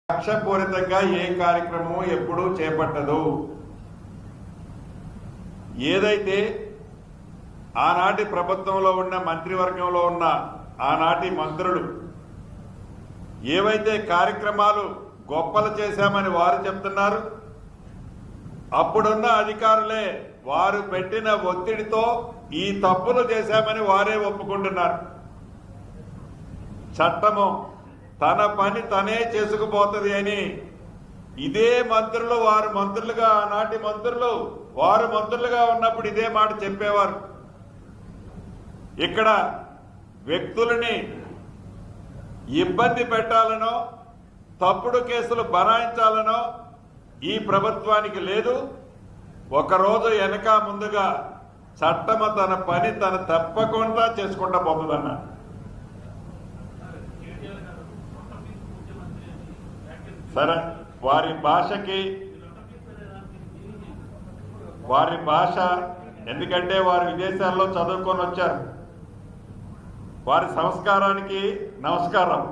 లక్ష్యపూరితంగా ఏ కార్యక్రమం ఎప్పుడూ చేపట్టదు. ఏదైతే ఆనాటి ప్రభుత్వంలో ఉన్న మంత్రివర్గంలో ఉన్న ఆనాటి మంత్రులు ఏవైతే కార్యక్రమాలు గొప్పలు చేశామని వారు చెప్తున్నారు, అప్పుడున్న అధికారులే వారు పెట్టిన ఒత్తిడితో ఈ తప్పులు చేశామని వారే ఒప్పుకుంటున్నారు. చట్టము తన పని తనే చేసుకుపోతుంది అని ఇదే మంత్రులు వారు మంత్రులుగా ఆనాటి మంత్రులు వారు మంత్రులుగా ఉన్నప్పుడు ఇదే మాట చెప్పేవారు. ఇక్కడ వ్యక్తులని ఇబ్బంది పెట్టాలనో తప్పుడు కేసులు బనాయించాలనో ఈ ప్రభుత్వానికి లేదు. ఒకరోజు వెనక ముందుగా చట్టము తన పని తను తప్పకుండా చేసుకుంటా పోతుందన్న. సరే, వారి భాషకి వారి భాష, ఎందుకంటే వారు విదేశాల్లో చదువుకొని వచ్చారు, వారి సంస్కారానికి నమస్కారం.